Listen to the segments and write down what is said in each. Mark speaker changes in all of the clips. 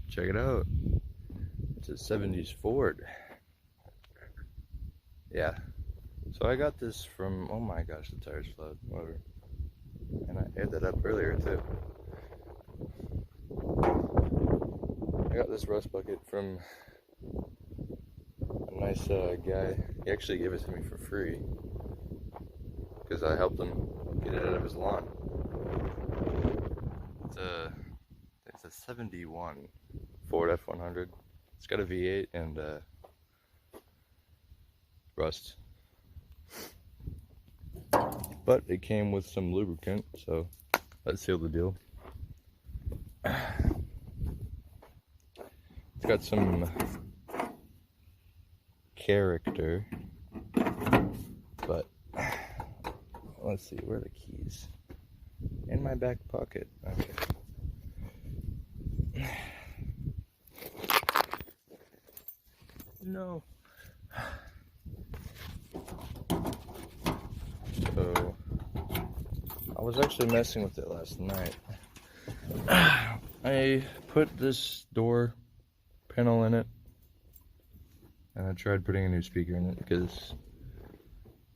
Speaker 1: Check it out. It's a 70s Ford. Yeah. So I got this from, oh my gosh, the tire's loud, whatever. And I aired that up earlier too. I got this rust bucket from a nice guy. He actually gave it to me for free because I helped him get it out of his lawn. It's a 71 Ford F100. It's got a V8 and rust. But it came with some lubricant, so that sealed the deal. It's got some character, but let's see, where are the keys? In my back pocket. Okay. No. So I was actually messing with it last night. I put this door panel in it, and I tried putting a new speaker in it because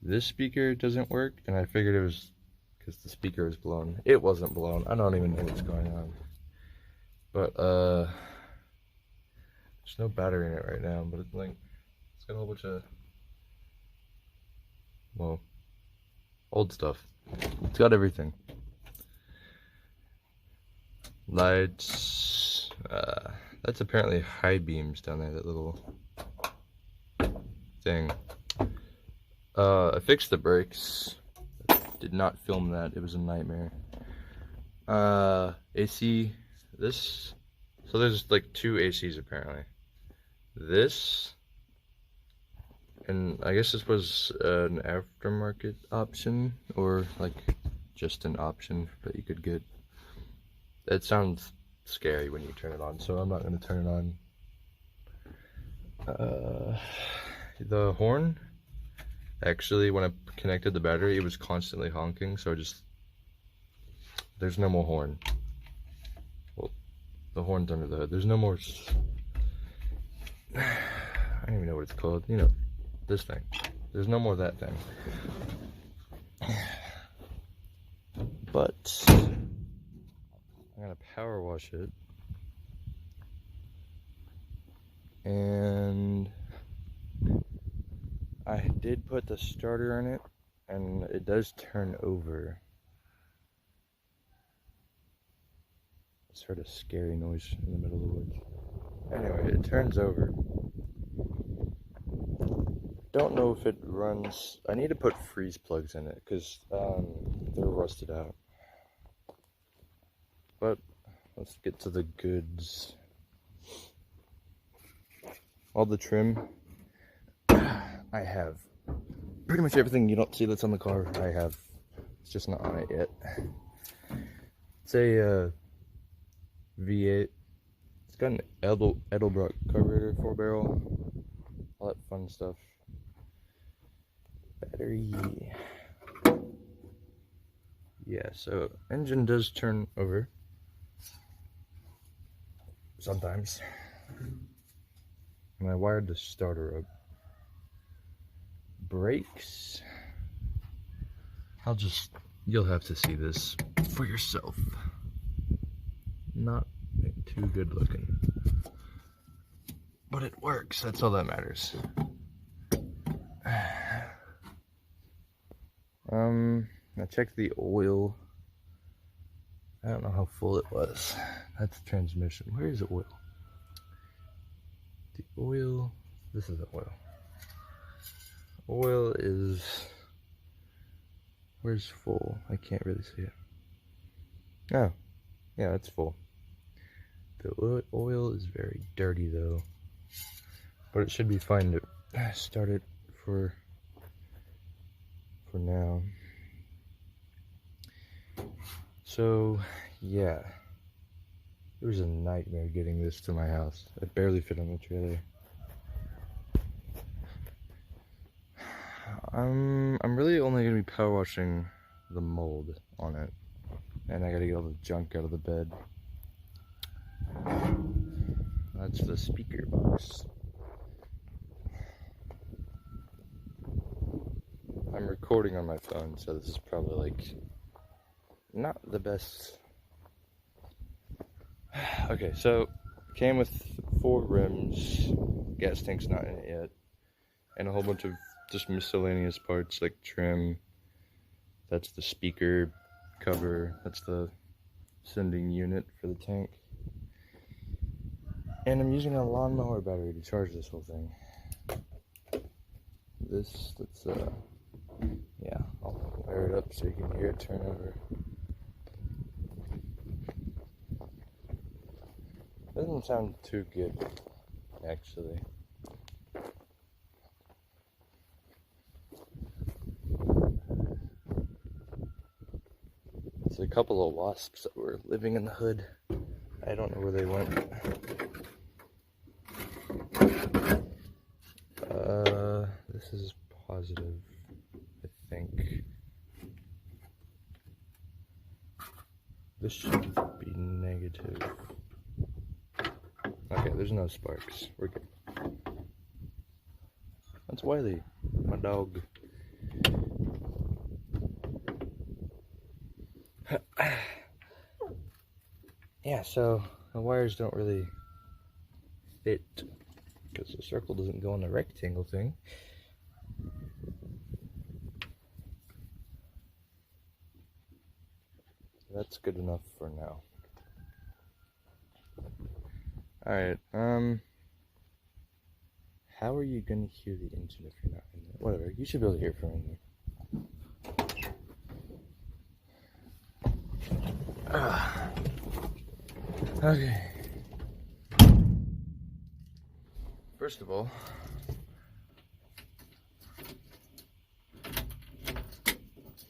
Speaker 1: this speaker doesn't work, and I figured it was because the speaker is blown. It wasn't blown. I don't even know what's going on. But there's no battery in it right now, but it's like it's got a whole bunch of, well, old stuff. It's got everything. Lights, that's apparently high beams down there, that little thing. I fixed the brakes. Did not film that, it was a nightmare. AC, this, so there's like two ACs apparently. This, and I guess this was an aftermarket option, or like just an option that you could get. It sounds scary when you turn it on, so I'm not going to turn it on. The horn, actually, when I connected the battery, it was constantly honking, so there's no more horn. Well, the horn's under the hood. There's no more, I don't even know what it's called, you know, this thing. There's no more of that thing. But I'm gonna power wash it, and I did put the starter in it, and it does turn over. I just heard a scary noise in the middle of the woods. Anyway, it turns over. Don't know if it runs. I need to put freeze plugs in it because they're rusted out. But let's get to the goods. All the trim. I have pretty much everything you don't see that's on the car. I have. It's just not on it yet. It's a V8. It's got an Edelbrock carburetor, 4-barrel, all that fun stuff. Battery. Yeah, so engine does turn over sometimes. And I wired the starter up. Brakes. You'll have to see this for yourself. Not too good looking. But it works, that's all that matters. I checked the oil. I don't know how full it was. That's the transmission. Where is the oil? The oil, this is the oil. Oil is, where's full? I can't really see it. Oh, yeah, it's full. The oil is very dirty though, but it should be fine to start it for now. So yeah, it was a nightmare getting this to my house. It barely fit on the trailer. I'm really only gonna be power washing the mold on it, and I gotta get all the junk out of the bed. That's the speaker box. I'm recording on my phone, so this is probably like not the best. Okay, so came with 4 rims, gas tank's not in it yet, and a whole bunch of just miscellaneous parts like trim. That's the speaker cover, that's the sending unit for the tank. And I'm using a lawnmower battery to charge this whole thing. Yeah, I'll wire it up so you can hear it turn over. Doesn't sound too good, actually. It's a couple of wasps that were living in the hood. I don't know where they went. This is positive, I think. This should be negative. Okay, there's no sparks. We're good. That's Wiley, my dog. Yeah, so the wires don't really fit because the circle doesn't go in the rectangle thing. That's good enough for now. Alright, how are you gonna hear the engine if you're not in there? Whatever, you should be able to hear it from in there. Okay. First of all,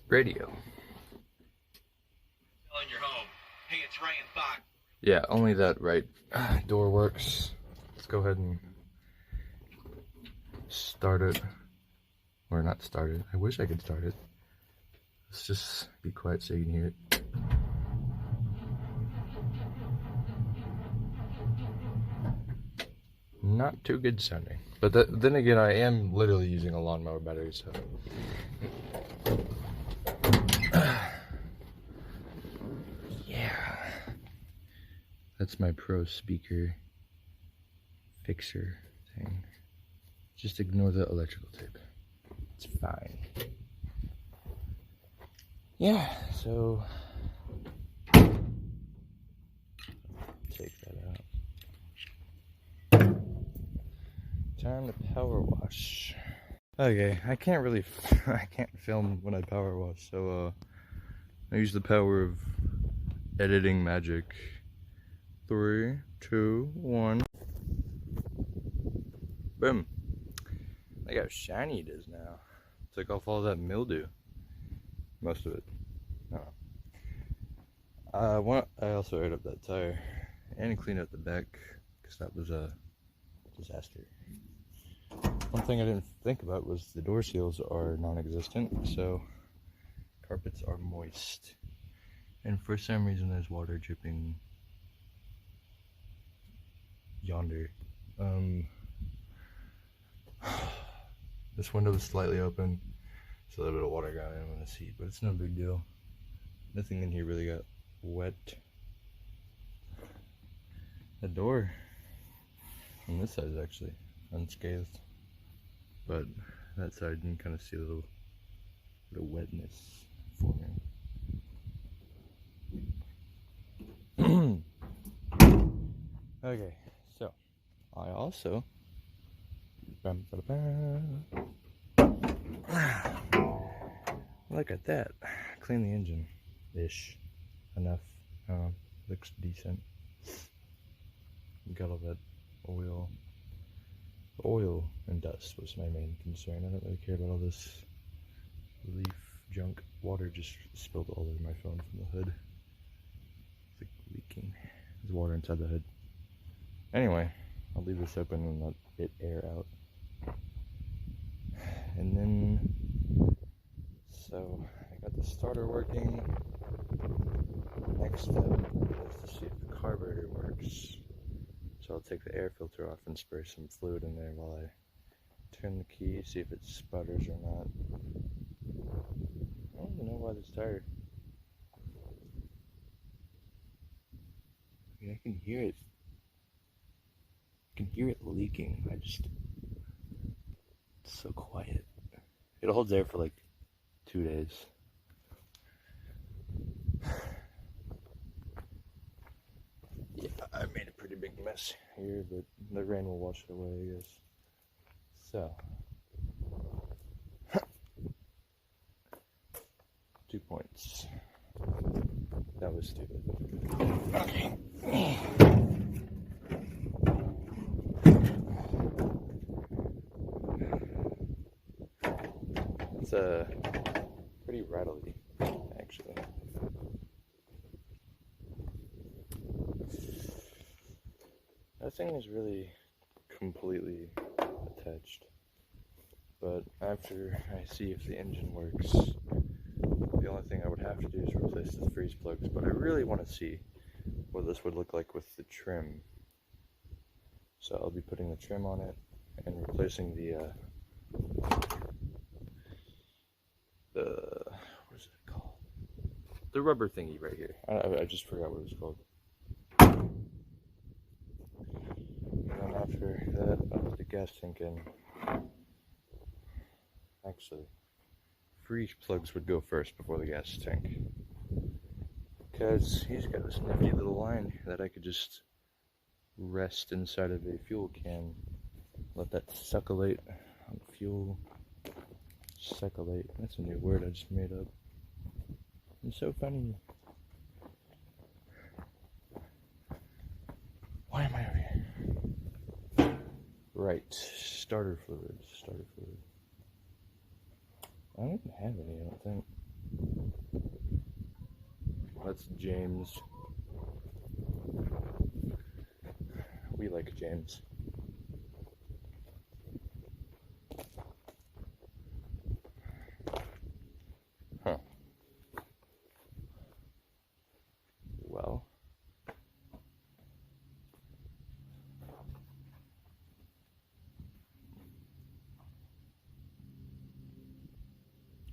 Speaker 1: radio.
Speaker 2: In your home. Hey, it's Ryan Fox.
Speaker 1: Yeah, only that right door works. Let's go ahead and start it. Or not start it. I wish I could start it. Let's just be quiet so you can hear it. Not too good sounding. But then again, I am literally using a lawnmower battery, so. Yeah. That's my pro speaker fixer thing. Just ignore the electrical tape. It's fine. Yeah, so take that out. Time to power wash. Okay, I can't really I can't film when I power wash, so I use the power of editing magic. 3, 2, 1. Boom. Look how shiny it is now. Took off all that mildew. Most of it. No. I also aired up that tire and cleaned out the back because that was a disaster. One thing I didn't think about was the door seals are non-existent, so carpets are moist. And for some reason there's water dripping yonder. This window is slightly open, so a little bit of water got in on the seat, but it's no big deal. Nothing in here really got wet. The door on this side is actually unscathed, but that side you can kind of see a little bit of wetness forming. Okay, so I also look at that. Clean the engine ish enough. Looks decent. Got all that oil and dust was my main concern. I don't really care about all this leaf junk. Water just spilled all over my phone from the hood. It's like leaking. There's water inside the hood. Anyway, I'll leave this open and let it air out. And then, so I got the starter working. Next step is to see if the carburetor works. So I'll take the air filter off and spray some fluid in there while I turn the key, see if it sputters or not. I don't even know why this tire. I mean, I can hear it. I can hear it leaking. It's so quiet. It holds air for like 2 days. Yeah, I made a pretty big mess here, but the rain will wash it away, I guess. So, 2 points. That was stupid. Okay. It's pretty rattly, actually. That thing is really completely attached. But after I see if the engine works, the only thing I would have to do is replace the freeze plugs. But I really want to see what this would look like with the trim. So I'll be putting the trim on it and replacing the what is it called? The rubber thingy right here. I just forgot what it was called. And then after that, I'll put the gas tank in. Actually, freeze plugs would go first before the gas tank. Because he's got this nifty little line that I could just rest inside of a fuel can. Let that succulate on fuel. Succulate. That's a new word I just made up. It's so funny. Why am I over here? Right. Starter fluid. Starter fluid. I don't even have any, I don't think. That's James. We like James. Huh. Well.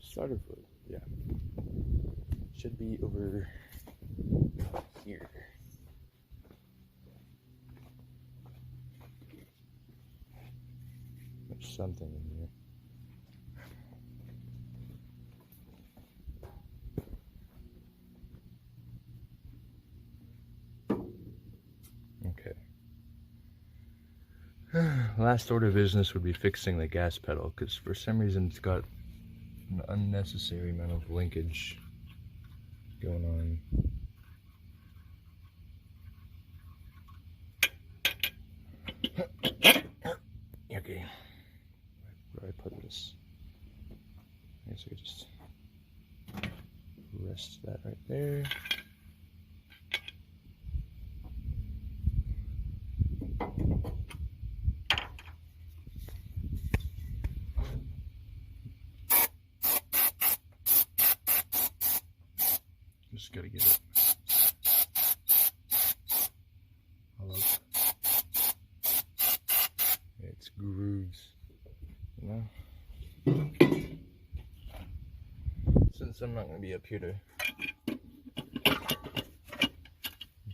Speaker 1: Starter fluid, yeah. Should be over here. There's something in here. Okay. Last order of business would be fixing the gas pedal, because for some reason it's got an unnecessary amount of linkage going on. Okay. Where do I put this? I guess I could just rest that right there. Just gotta get it all up. It's grooves, you know? Since I'm not gonna be up here to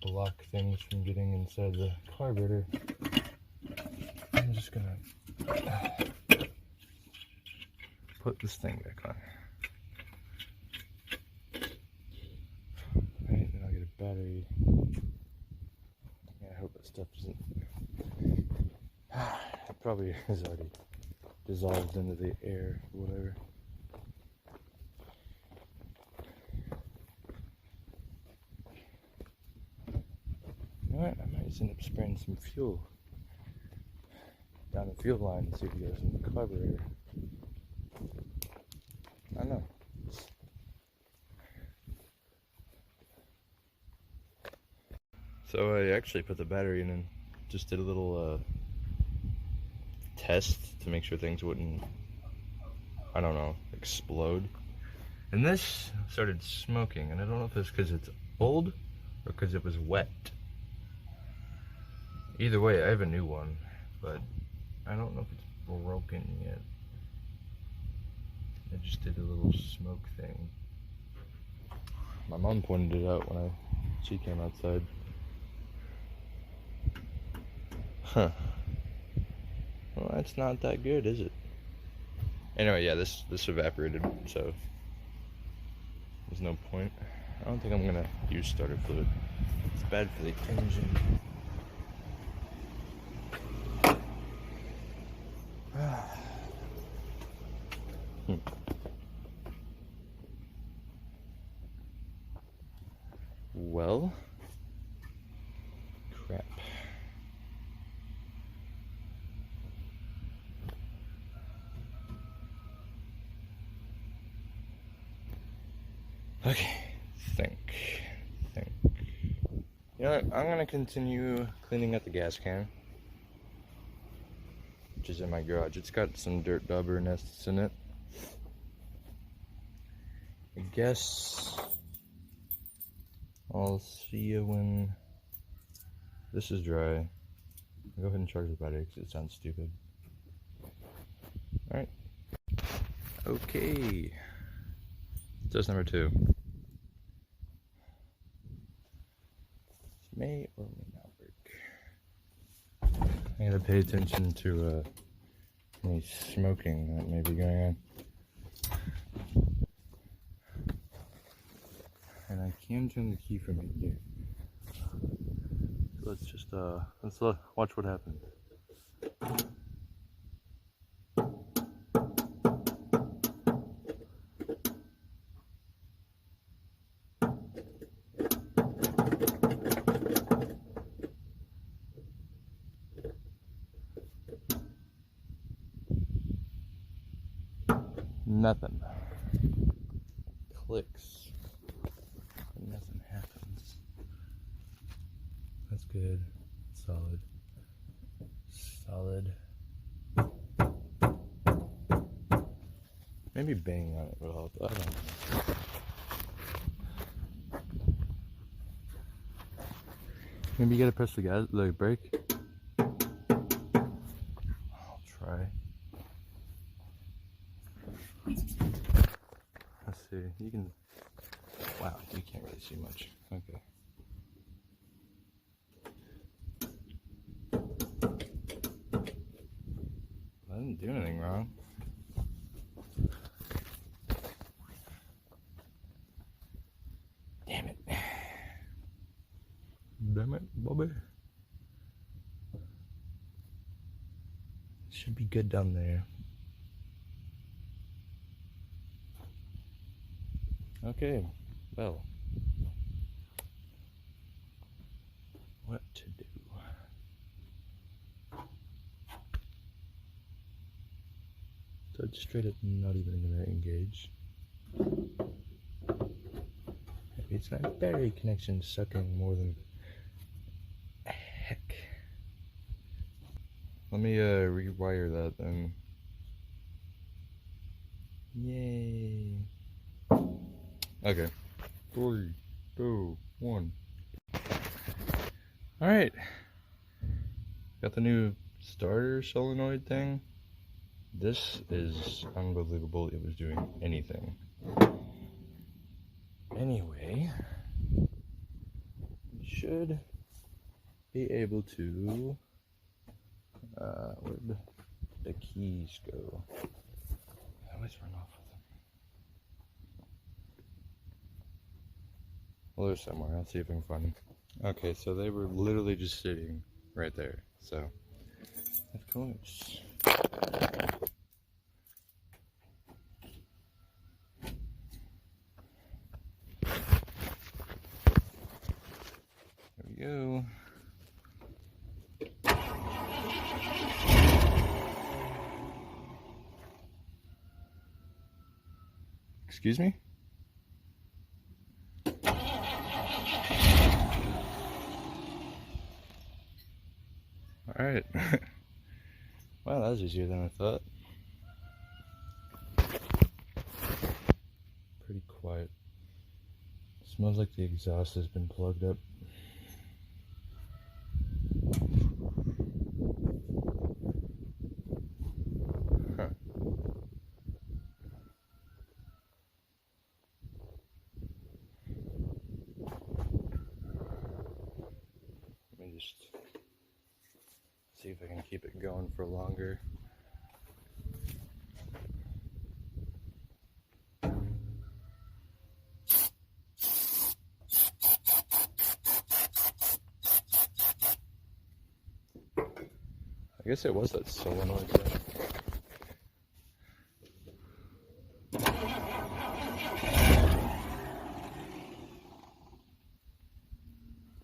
Speaker 1: block things from getting inside the carburetor, I'm just gonna put this thing back on. Right, then I'll get a battery. Yeah, I hope that stuff doesn't. It probably has already dissolved into the air or whatever. You know what? I might just end up spraying some fuel down the fuel line and see if it goes in the carburetor. I don't know. So I actually put the battery in and just did a little test to make sure things wouldn't, I don't know, explode. And this started smoking, and I don't know if it's because it's old or because it was wet. Either way, I have a new one, but I don't know if it's broken yet. I just did a little smoke thing. My mom pointed it out when she came outside. Huh. Well, that's not that good, is it? Anyway, yeah, this evaporated, so there's no point. I don't think I'm gonna use starter fluid. It's bad for the engine. Well, crap. Okay, think. You know what, I'm gonna continue cleaning out the gas can, which is in my garage. It's got some dirt dauber nests in it. I guess I'll see you when this is dry. I'll go ahead and charge the battery because it sounds stupid. Alright. Okay. Test number 2. This may or may not work. I gotta pay attention to any smoking that may be going on. And I can turn the key from in here. So let's just let's watch what happens. Nothing. Clicks. And nothing happens. That's good. Solid. Maybe banging on it will help. I don't know. Maybe you gotta press the gas, the brake. I'll try. Let's see. You can. Wow, you can't really see much. Okay. I didn't do anything wrong. Damn it. Damn it, Bobby. Should be good down there. Okay, well. What to do? So it's straight up not even gonna engage. Maybe it's my battery connection sucking more than heck. Let me rewire that then. Yay. Okay. 3, 2, 1. Alright. Got the new starter solenoid thing. This is unbelievable. It was doing anything. Anyway, we should be able to. Where'd the keys go? I always run off with them. Well, they're somewhere. I'll see if I can find them. Okay, so they were literally just sitting right there. So, of course. There we go. Excuse me? Alright. Well, that was easier than I thought. Pretty quiet. Smells like the exhaust has been plugged up. just see if I can keep it going for longer. I guess it was that solenoid thing.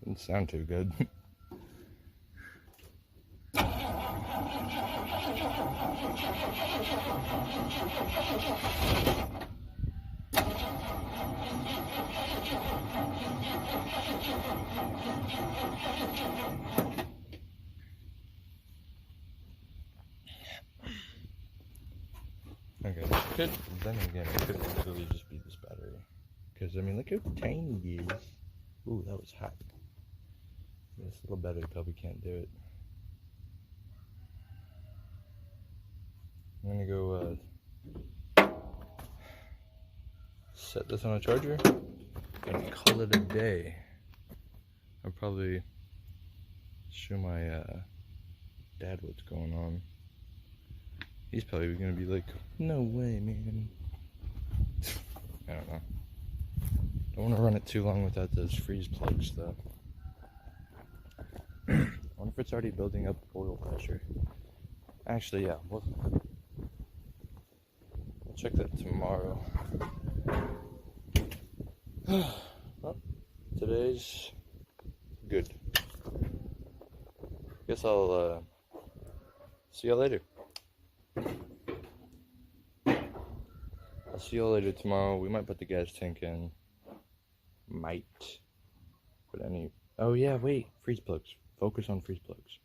Speaker 1: Didn't sound too good. Okay, could, then again, it could literally just be this battery. Because, I mean, look how tiny it is. Ooh, that was hot. This little battery probably can't do it. I'm gonna go set this on a charger and call it a day. I'll probably show my dad what's going on. He's probably gonna be like, no way, man. I don't know. Don't want to run it too long without those freeze plugs, though. I wonder if it's already building up oil pressure. Actually, yeah, we'll check that tomorrow. Well, today's good. Guess I'll see you later. I'll see you later tomorrow. We might put the gas tank in. Might. But oh yeah, wait. Freeze plugs. Focus on freeze plugs.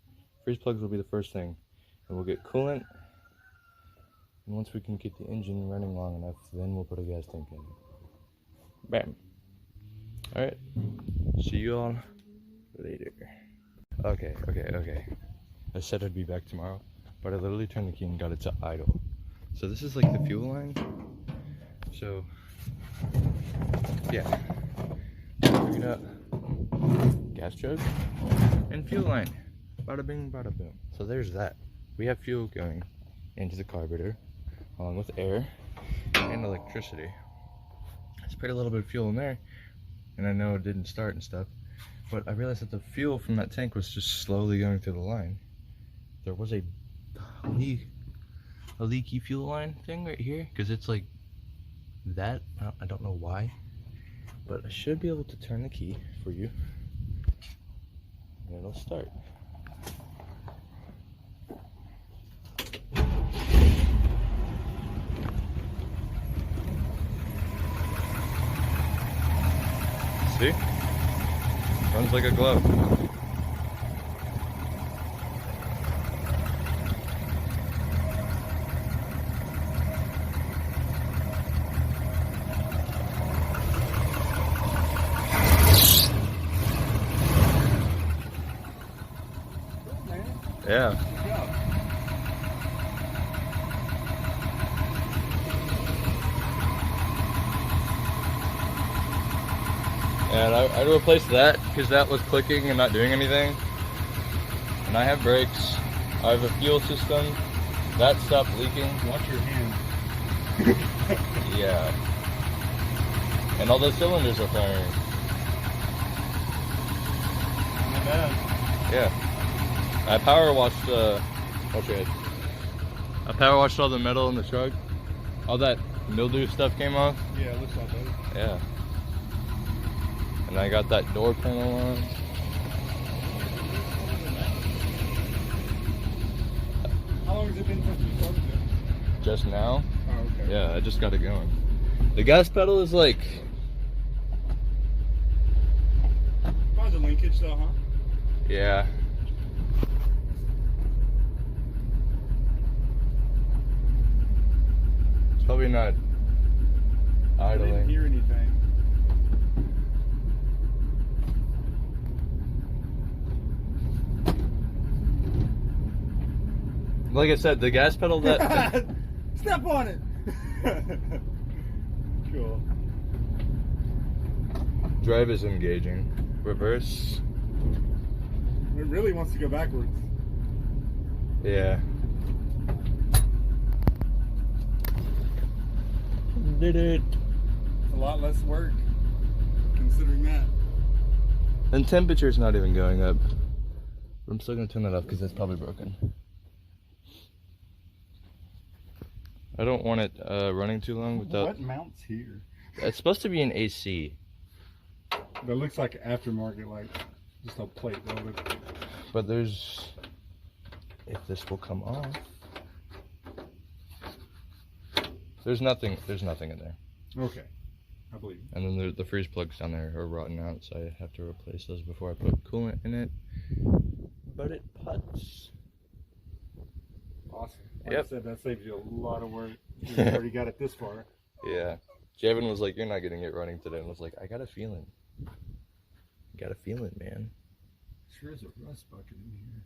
Speaker 1: Freeze plugs will be the first thing. And we'll get coolant. And once we can get the engine running long enough, then we'll put a gas tank in. Bam. Alright. See you all later. Okay. I said I'd be back tomorrow, but I literally turned the key and got it to idle. So this is like the fuel line. So, yeah. Figured out gas jug and fuel line. Bada bing, bada boom. So there's that. We have fuel going into the carburetor, along with air and electricity. I sprayed a little bit of fuel in there, and I know it didn't start and stuff, but I realized that the fuel from that tank was just slowly going through the line. There was a leaky fuel line thing right here, because it's like that. I don't know why, but I should be able to turn the key for you, and it'll start. See? Runs like a glove. Yeah. And I replaced that because that was clicking and not doing anything. And I have brakes. I have a fuel system. That stopped leaking.
Speaker 3: Watch your hand.
Speaker 1: Yeah. And all the cylinders are firing.
Speaker 3: Not bad.
Speaker 1: Yeah. I power washed watch your head. I power washed all the metal in the truck. All that mildew stuff came off.
Speaker 3: Yeah, it looks like that.
Speaker 1: Yeah. And I got that door panel on.
Speaker 3: How long has it been since you started it?
Speaker 1: Just now.
Speaker 3: Oh, okay.
Speaker 1: Yeah, I just got it going. The gas pedal is like,
Speaker 3: Probably the linkage though, huh?
Speaker 1: yeah. It's probably not
Speaker 3: I didn't
Speaker 1: idling.
Speaker 3: hear anything.
Speaker 1: Like I said, the gas pedal that
Speaker 3: Step on it! Cool.
Speaker 1: drive is engaging. Reverse.
Speaker 3: It really wants to go backwards.
Speaker 1: Yeah. Did it.
Speaker 3: It's a lot less work, considering that.
Speaker 1: And temperature's not even going up. But I'm still gonna turn that off because that's probably broken. I don't want it running too long without.
Speaker 3: What mounts here?
Speaker 1: It's supposed to be an AC.
Speaker 3: That looks like aftermarket, like just a plate welded.
Speaker 1: But there's. If this will come off. There's nothing in there.
Speaker 3: Okay, I believe.
Speaker 1: And then the freeze plugs down there are rotten out, so I have to replace those before I put coolant in it. But it puts.
Speaker 3: Awesome. Like
Speaker 1: Yep.
Speaker 3: I said, that saves you a lot of work. You already got it this far.
Speaker 1: Yeah. Javin was like, "You're not getting it running today." And I was like, "I got a feeling. Got a feeling, man."
Speaker 3: Sure is a rust bucket in here.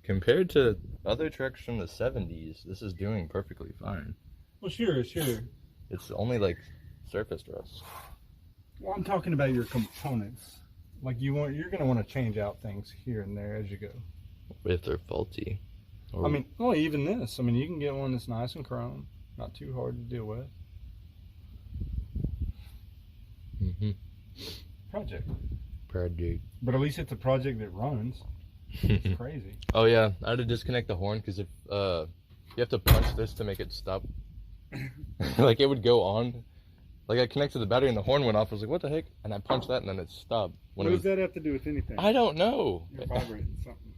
Speaker 1: Compared to other trucks from the 70s, this is doing perfectly fine.
Speaker 3: Well, sure.
Speaker 1: It's only like surface rust.
Speaker 3: Well, I'm talking about your components. Like you're gonna want to change out things here and there as you go.
Speaker 1: If they're faulty. Or
Speaker 3: I mean, well, even this. I mean, you can get one that's nice and chrome, not too hard to deal with. Project. But at least it's a project that runs. It's crazy.
Speaker 1: Oh yeah, I had to disconnect the horn because if you have to punch this to make it stop. Like it would go on. Like I connected the battery and the horn went off. I was like, "What the heck?" And I punched that and then it stopped.
Speaker 3: What does that have to do with anything?
Speaker 1: I don't know.
Speaker 3: You're vibrating something.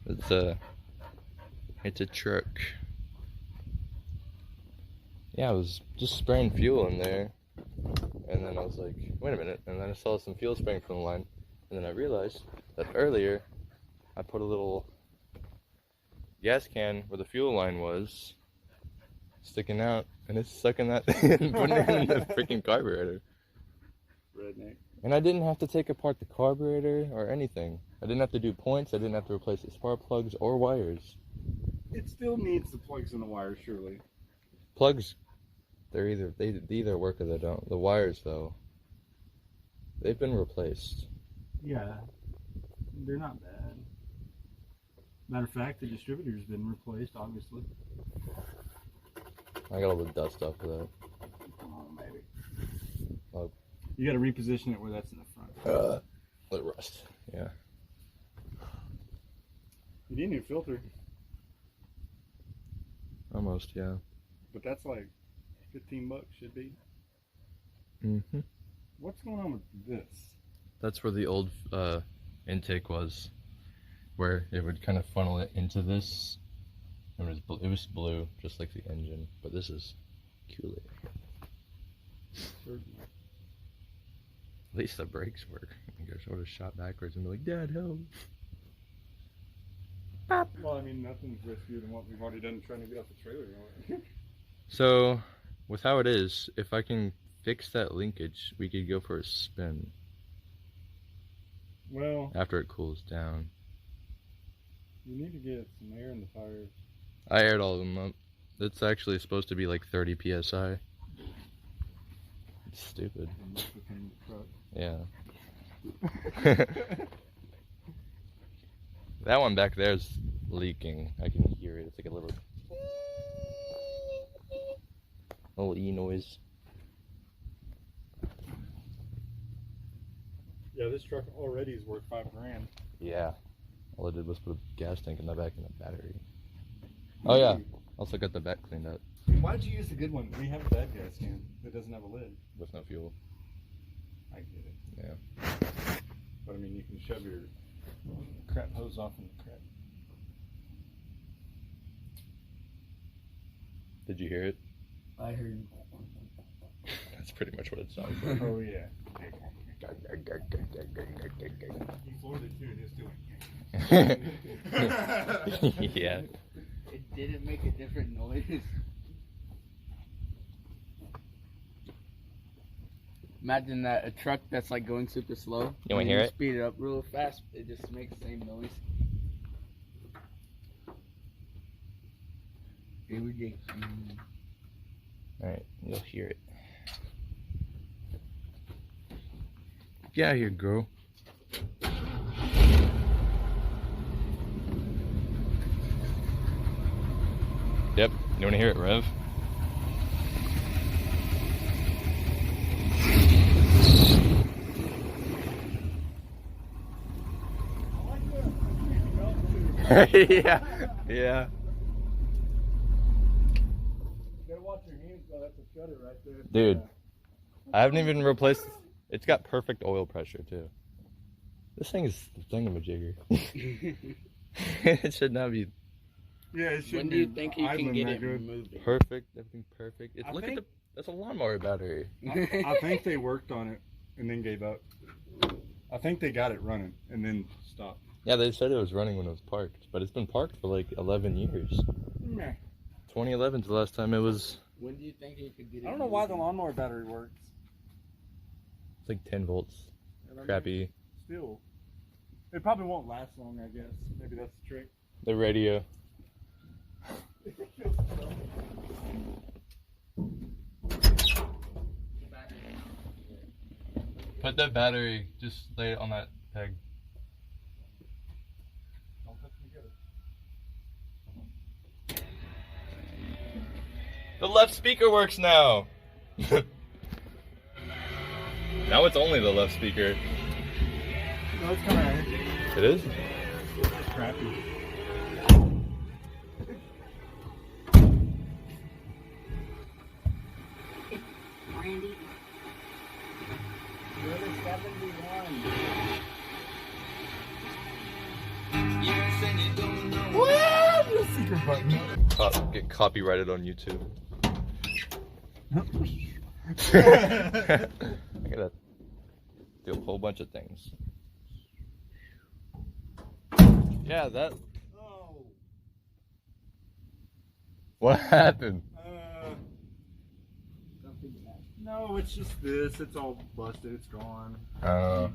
Speaker 1: It's a truck. Yeah, I was just spraying fuel in there, and then I was like, wait a minute, and then I saw some fuel spraying from the line, and then I realized that earlier I put a little gas can where the fuel line was sticking out, and it's sucking that and putting it in the freaking carburetor.
Speaker 3: Redneck.
Speaker 1: And I didn't have to take apart the carburetor or anything. I didn't have to do points. I didn't have to replace the spark plugs or wires.
Speaker 3: It still needs the plugs and the wires, surely.
Speaker 1: Plugs, they either work or they don't. The wires, though, they've been replaced.
Speaker 3: Yeah, they're not bad. Matter of fact, the distributor's been replaced, obviously.
Speaker 1: I got all the dust off of that.
Speaker 3: Oh, maybe.
Speaker 1: Oh.
Speaker 3: You got to reposition it where that's in the front.
Speaker 1: The rust. Yeah.
Speaker 3: You need a new filter,
Speaker 1: Almost, yeah.
Speaker 3: but that's like $15 should be.
Speaker 1: Mm-hmm.
Speaker 3: What's going on with this?
Speaker 1: That's where the old intake was, where it would kind of funnel it into this. It was blue, just like the engine, but this is cooler. At least the brakes work. You guys would have shot backwards and be like, "Dad, help!" Pop.
Speaker 3: Well, I mean, nothing's riskier than what we've already done trying to get off the trailer.
Speaker 1: So, with how it is, if I can fix that linkage, we could go for a spin.
Speaker 3: Well,
Speaker 1: After it cools down.
Speaker 3: you need to get some air in the tires.
Speaker 1: I aired all of them up. It's actually supposed to be like 30 psi. It's stupid.
Speaker 3: And that's within the truck.
Speaker 1: Yeah. That one back there is leaking. I can hear it. It's like a little E noise.
Speaker 3: Yeah, this truck already is worth $5,000.
Speaker 1: Yeah. All I did was put a gas tank in the back and a battery. Oh yeah. Also got the back cleaned up
Speaker 3: Why did you use the good one? We have a bad gas can that doesn't have a lid.
Speaker 1: with no fuel.
Speaker 3: I get it.
Speaker 1: Yeah.
Speaker 3: But I mean, you can shove your crap hose off in the crap.
Speaker 1: Did you hear it?
Speaker 4: I heard.
Speaker 1: That's pretty much what it sounds like.
Speaker 3: Oh yeah. You floored it too, and it's doing.
Speaker 1: Yeah.
Speaker 4: It didn't make a different noise. Imagine that a truck that's like going super slow.
Speaker 1: You wanna
Speaker 4: and
Speaker 1: hear it?
Speaker 4: Speed it up real fast. It just makes the same noise. Here we go.
Speaker 1: Alright, you'll hear it. Get out of here, girl. Yep. You want to hear it, Rev? Yeah. Yeah.
Speaker 3: Gotta watch your hands though, that's a shutter right there.
Speaker 1: Dude, I haven't even replaced. It's got perfect oil pressure too. This thing is thingamajigger. It should not be
Speaker 3: Yeah, it should
Speaker 4: When do you think you can get it
Speaker 3: good.
Speaker 4: removed?
Speaker 1: perfect. Everything perfect.
Speaker 3: I
Speaker 1: Look at
Speaker 3: think-
Speaker 1: the. That's a lawnmower battery.
Speaker 3: I think they worked on it and then gave up. I think they got it running and then stopped.
Speaker 1: Yeah, they said it was running when it was parked, but it's been parked for like 11 years.
Speaker 3: Meh.
Speaker 1: 2011 is the last time it was.
Speaker 4: When do you think you could get it
Speaker 3: I don't know why the
Speaker 4: removed?
Speaker 3: lawnmower battery works.
Speaker 1: It's like 10 volts.
Speaker 3: And I mean,
Speaker 1: Crappy.
Speaker 3: Still, it probably won't last long. I guess maybe that's the trick.
Speaker 1: The radio. Put the battery. Just lay it on that peg.
Speaker 3: Don't touch me good.
Speaker 1: The left speaker works now. Now it's only the left speaker.
Speaker 3: No, it's coming out here.
Speaker 1: It is?
Speaker 3: It's crappy.
Speaker 4: Randy.
Speaker 3: What? The secret button.
Speaker 1: Get copyrighted on YouTube. I gotta do a whole bunch of things. Yeah, that.
Speaker 3: Oh.
Speaker 1: What happened?
Speaker 3: No, it's just this. It's all busted. It's gone.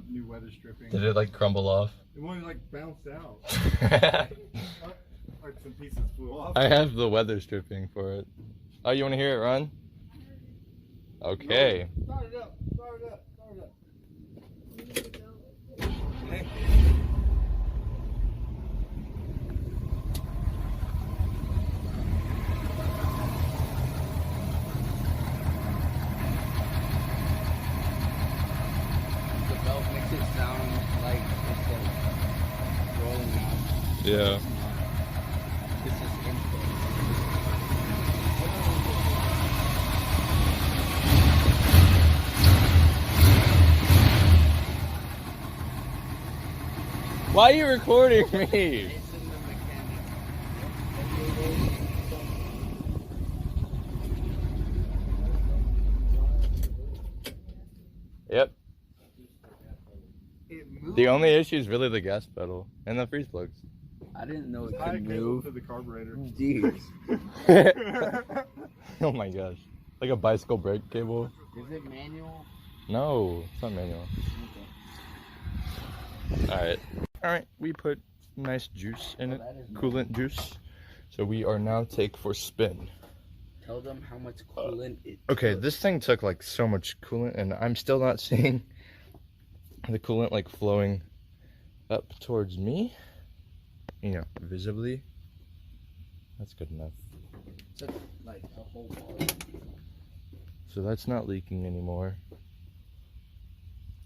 Speaker 3: New weather stripping.
Speaker 1: Did it like crumble off?
Speaker 3: It won't like bounce out.
Speaker 1: I
Speaker 3: Like some pieces flew off.
Speaker 1: have the weather stripping for it. Oh, you want to hear it run? Okay.
Speaker 3: Start it up. Start it up. Start it up.
Speaker 4: The belt makes it sound like it's like rolling out.
Speaker 1: Yeah.
Speaker 4: This is input.
Speaker 1: Why are you recording me?
Speaker 4: It's in the mechanic.
Speaker 1: Yep.
Speaker 4: It moved.
Speaker 1: The only issue is really the gas pedal and the freeze plugs.
Speaker 4: I didn't know it
Speaker 3: Tie a
Speaker 4: could
Speaker 3: cable
Speaker 4: move.
Speaker 3: to the carburetor.
Speaker 4: Jeez.
Speaker 1: Oh my gosh. Like a bicycle brake cable?
Speaker 4: Is it manual?
Speaker 1: No, it's not manual. Alright. Alright, we put nice juice in it.
Speaker 4: That is
Speaker 1: Coolant juice. So we are now take for spin.
Speaker 4: Tell them how much coolant it
Speaker 1: Okay,
Speaker 4: took.
Speaker 1: this thing took like so much coolant and I'm still not seeing the coolant like flowing up towards me. You know, visibly. That's good enough.
Speaker 4: took like a whole bar.
Speaker 1: So that's not leaking anymore.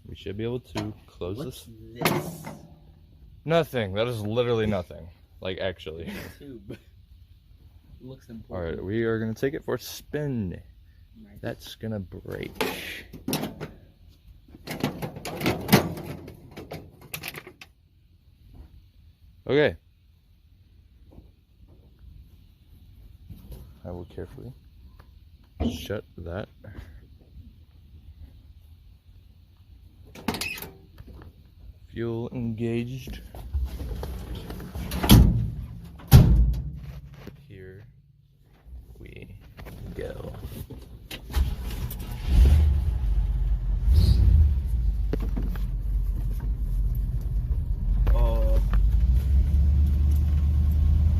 Speaker 1: We should be able to close
Speaker 4: What's
Speaker 1: this.
Speaker 4: this?
Speaker 1: Nothing. That is literally nothing. Like, actually.
Speaker 4: Tube. Looks important.
Speaker 1: Alright, we are going to take it for a spin.
Speaker 4: Nice.
Speaker 1: That's going to break. Okay. I will carefully shut that. Fuel engaged. Here we go.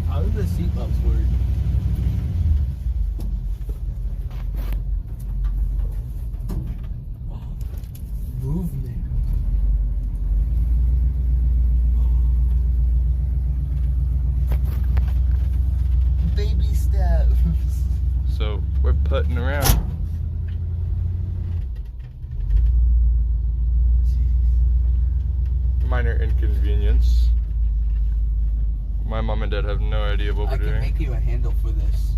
Speaker 4: How do the seatbelts work? Movement.
Speaker 1: putting around. Minor inconvenience. My mom and dad have no idea what
Speaker 4: I
Speaker 1: we're
Speaker 4: can
Speaker 1: doing.
Speaker 4: make you a handle for this.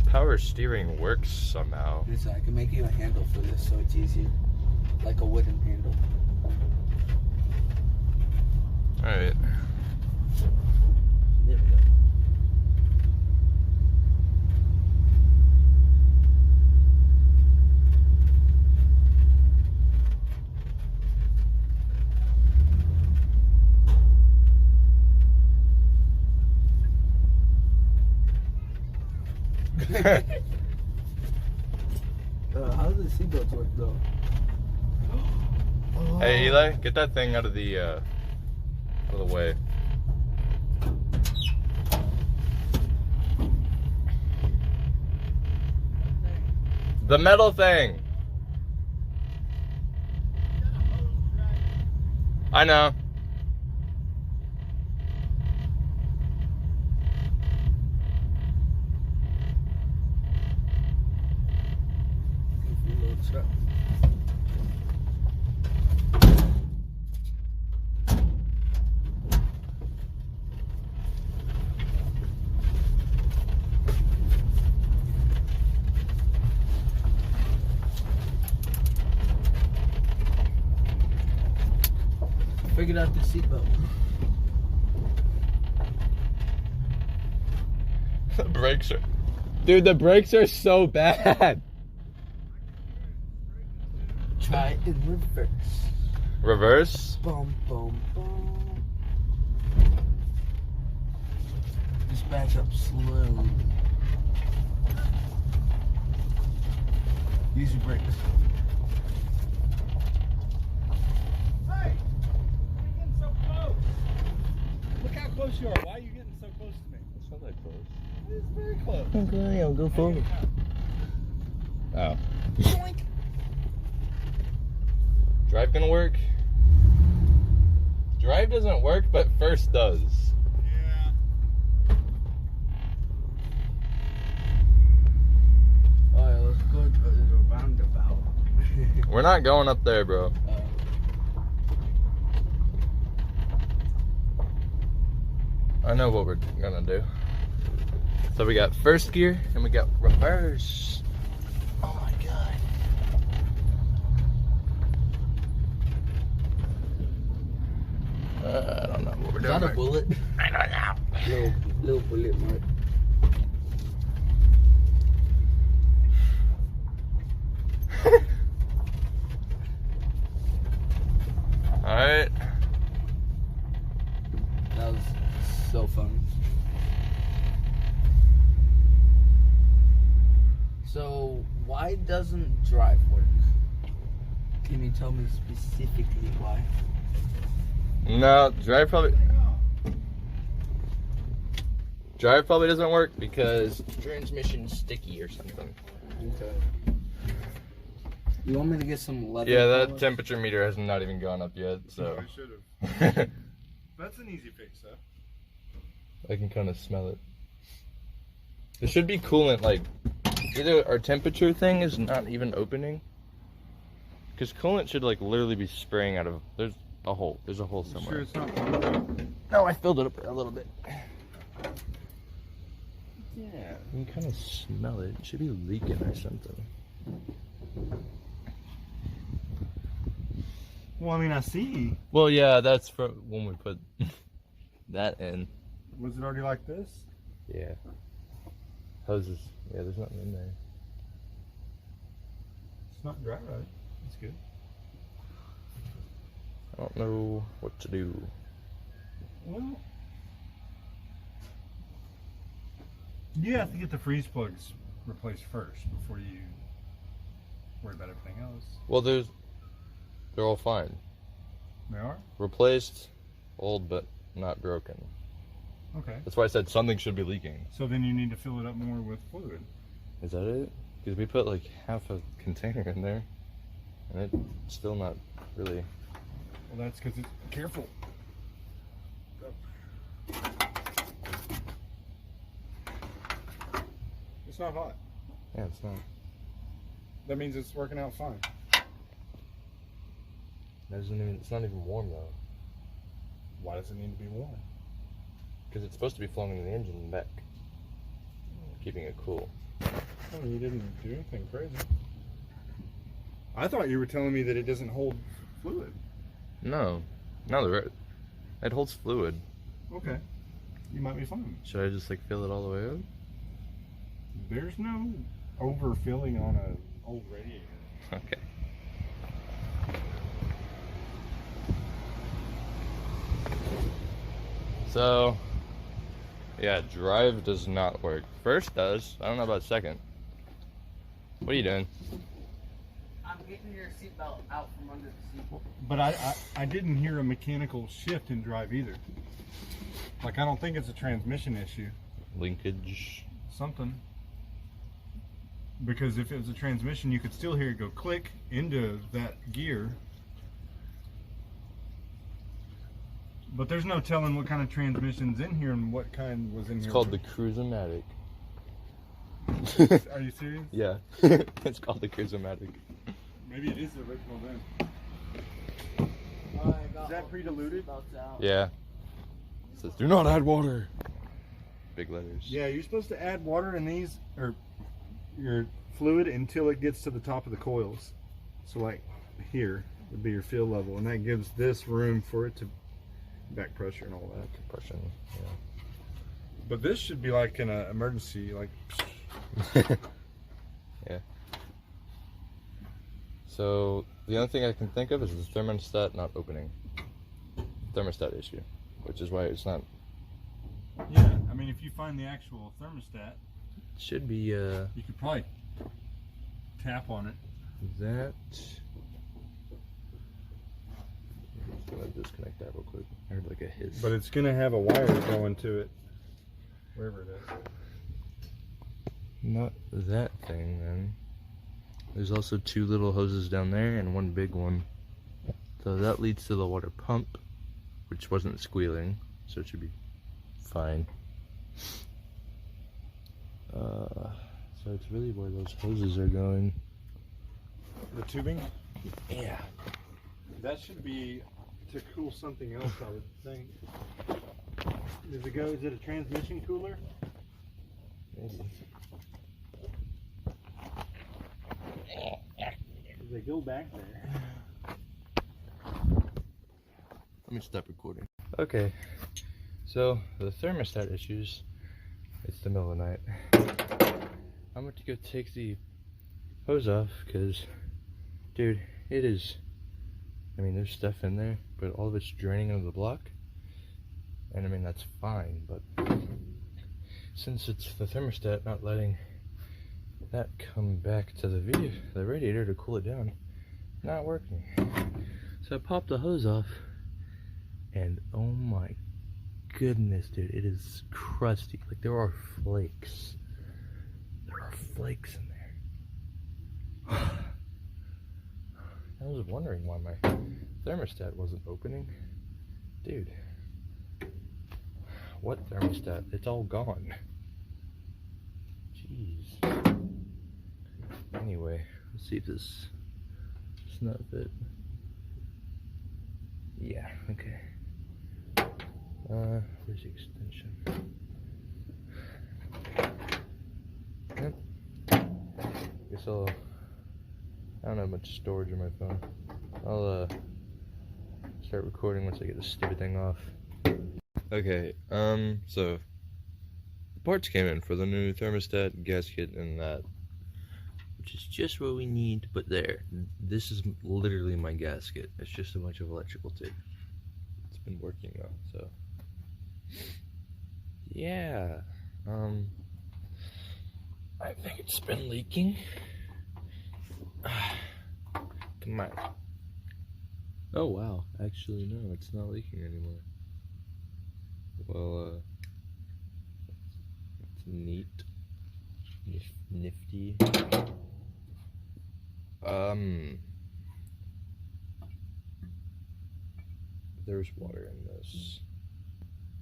Speaker 1: Power steering works somehow.
Speaker 4: Listen, I can make you a handle for this so it's easier. Like a wooden handle.
Speaker 1: Alright.
Speaker 4: There we go. How does the seatbelt work though?
Speaker 1: Hey Eli, get that thing out of the way. The metal thing. I know.
Speaker 4: Little truck. Figured out the seatbelt.
Speaker 1: The brakes are... Dude, the brakes are so bad.
Speaker 4: Try it in reverse.
Speaker 1: Reverse?
Speaker 4: Boom, boom, boom. Just back up slowly. Use your brakes.
Speaker 3: Hey! You're getting so close. Look how close you are. Why are you getting so close to me?
Speaker 1: It's not that close.
Speaker 3: It's very close.
Speaker 4: Okay, I'll go forward.
Speaker 1: Oh. Drive gonna work? Drive doesn't work, but first does.
Speaker 3: Yeah.
Speaker 4: Alright, let's go to the roundabout.
Speaker 1: We're not going up there, bro. I know what we're gonna do. So we got first gear and we got reverse. Oh my god. I don't know what we're
Speaker 4: Is
Speaker 1: doing.
Speaker 4: that a bullet?
Speaker 1: I don't know.
Speaker 4: Little bullet mark.
Speaker 1: Alright.
Speaker 4: That was so fun. So, why doesn't drive work? Can you tell me specifically why?
Speaker 1: No, drive probably doesn't work because transmission's sticky or something.
Speaker 4: Okay. You want me to get some leather?
Speaker 1: Yeah, that
Speaker 4: polish?
Speaker 1: temperature meter has not even gone up yet, so
Speaker 3: I should have. That's an easy fix, though.
Speaker 1: I can kind of smell it. There should be coolant, like, either our temperature thing is not even opening, because coolant should, like, literally be spraying out of, there's a hole somewhere.
Speaker 3: Sure it's not pumped?
Speaker 1: No, I filled it up a little bit. Yeah, you can kind of smell it. It should be leaking or something.
Speaker 3: Well, I mean, I see.
Speaker 1: Well, yeah, that's for when we put that in.
Speaker 3: Was it already like this?
Speaker 1: Yeah. Hoses. Yeah, there's nothing in there.
Speaker 3: It's not dry right. That's good.
Speaker 1: I don't know what to do.
Speaker 3: Well, you have to get the freeze plugs replaced first before you worry about everything else.
Speaker 1: Well, they're all fine.
Speaker 3: They are?
Speaker 1: Replaced, old, but not broken.
Speaker 3: Okay.
Speaker 1: That's why I said something should be leaking.
Speaker 3: So then you need to fill it up more with fluid.
Speaker 1: Is that it? Because we put like half a container in there, and it's still not really.
Speaker 3: Well, that's because it's careful. It's not hot.
Speaker 1: Yeah, it's not.
Speaker 3: That means it's working out fine.
Speaker 1: It's not even warm though.
Speaker 3: Why does it need to be warm?
Speaker 1: Because it's supposed to be flowing in the engine and back. Keeping it cool.
Speaker 3: Oh, you didn't do anything crazy. I thought you were telling me that it doesn't hold fluid.
Speaker 1: No. It holds fluid.
Speaker 3: Okay. You might be fine.
Speaker 1: Should I just like fill it all the way up?
Speaker 3: There's no overfilling on an old radiator.
Speaker 1: Okay. So, yeah, drive does not work. First does. I don't know about second. What are you doing?
Speaker 4: I'm getting your seatbelt out from under the seat.
Speaker 3: But I didn't hear a mechanical shift in drive either. Like, I don't think it's a transmission issue.
Speaker 1: Linkage.
Speaker 3: Something. Because if it was a transmission, you could still hear it go click into that gear. But there's no telling what kind of transmission's in here and what kind was in here.
Speaker 1: It's called the Cruise-O-Matic.
Speaker 3: Are you serious?
Speaker 1: Yeah. It's called the Cruise-O-Matic.
Speaker 3: Maybe it is the original then. Is that pre-diluted?
Speaker 1: Yeah. It says, do not add water. Big letters.
Speaker 3: Yeah, you're supposed to add water in these, or your fluid, until it gets to the top of the coils. So like here would be your fill level, and that gives this room for it to back pressure and all that.
Speaker 1: Compression. Yeah.
Speaker 3: But this should be like an emergency, like.
Speaker 1: Yeah. So the only thing I can think of is the thermostat not opening. Thermostat issue, which is why it's not.
Speaker 3: Yeah, I mean, if you find the actual thermostat,
Speaker 1: Should be
Speaker 3: you could probably tap on it.
Speaker 1: that. I'm just gonna disconnect that real quick. I heard like a hiss.
Speaker 3: But it's gonna have a wire going to it, wherever it is.
Speaker 1: Not that thing then. There's also two little hoses down there and one big one. So that leads to the water pump, which wasn't squealing, so it should be fine. So it's really where those hoses are going.
Speaker 3: The tubing?
Speaker 1: Yeah.
Speaker 3: That should be to cool something else, I would think. Does it go? Is it a transmission cooler?
Speaker 1: Maybe.
Speaker 3: Does it go back there?
Speaker 1: Let me stop recording. Okay. So the thermostat issues. It's the middle of the night. I'm going to go take the hose off because, dude, it is. I mean, there's stuff in there, but all of it's draining into the block. And I mean, that's fine, but since it's the thermostat not letting that come back to the radiator to cool it down, not working. So I popped the hose off, and oh my goodness, dude, it is crusty. Like, there are flakes. There are flakes in there. I was wondering why my thermostat wasn't opening. Dude. What thermostat? It's all gone. Jeez. Anyway, let's see if this is not fit. Yeah, okay. Where's the extension? Yep. Guess I don't have much storage on my phone. I'll start recording once I get this stupid thing off. Okay, so the parts came in for the new thermostat, gasket, and that, which is just what we need. But this is literally my gasket. It's just a bunch of electrical tape. It's been working though, so yeah. I think it's been leaking. Come on. Oh wow, actually no, it's not leaking anymore. Well, it's neat. Nifty. There's water in this.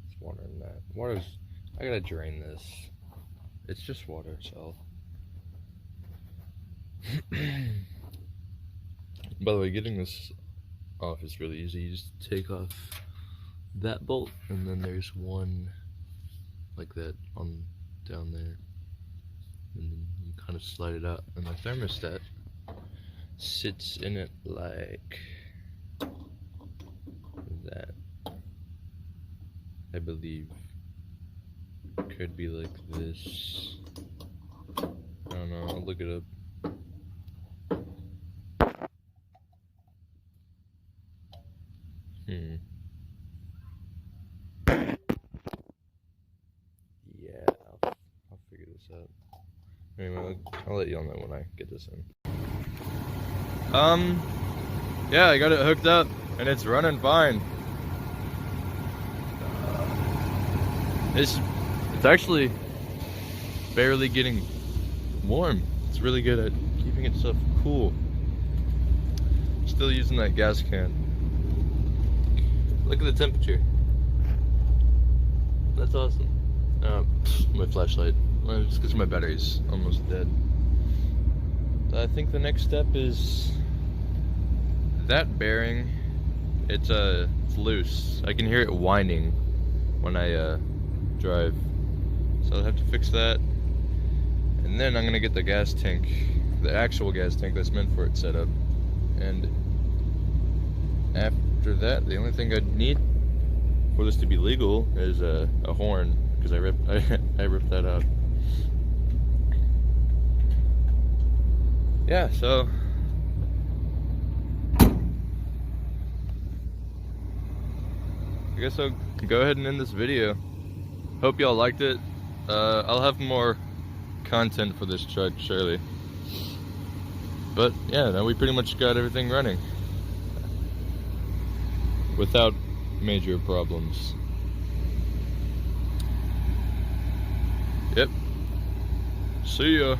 Speaker 1: There's water in that. I gotta drain this. It's just water, so. By the way, getting this off is really easy. You just take off that bolt, and then there's one like that on down there, and then you kind of slide it out, and the thermostat sits in it like that. I believe could be like this. I don't know, I'll look it up. Yeah, I'll figure this out. Anyway, I'll let y'all know when I get this in. Yeah, I got it hooked up and it's running fine. It's actually barely getting warm. It's really good at keeping itself cool. Still using that gas can. Look at the temperature. That's awesome. My flashlight. Well, it's because my battery's almost dead. I think the next step is that bearing. It's loose. I can hear it whining when I drive. So I'll have to fix that. And then I'm gonna get the gas tank, the actual gas tank that's meant for it, set up. And after that, the only thing I'd need for this to be legal is a horn, because I ripped that out. Yeah, so I guess I'll go ahead and end this video. Hope y'all liked it. I'll have more content for this truck, surely. But yeah, now we pretty much got everything running without major problems. Yep. See ya.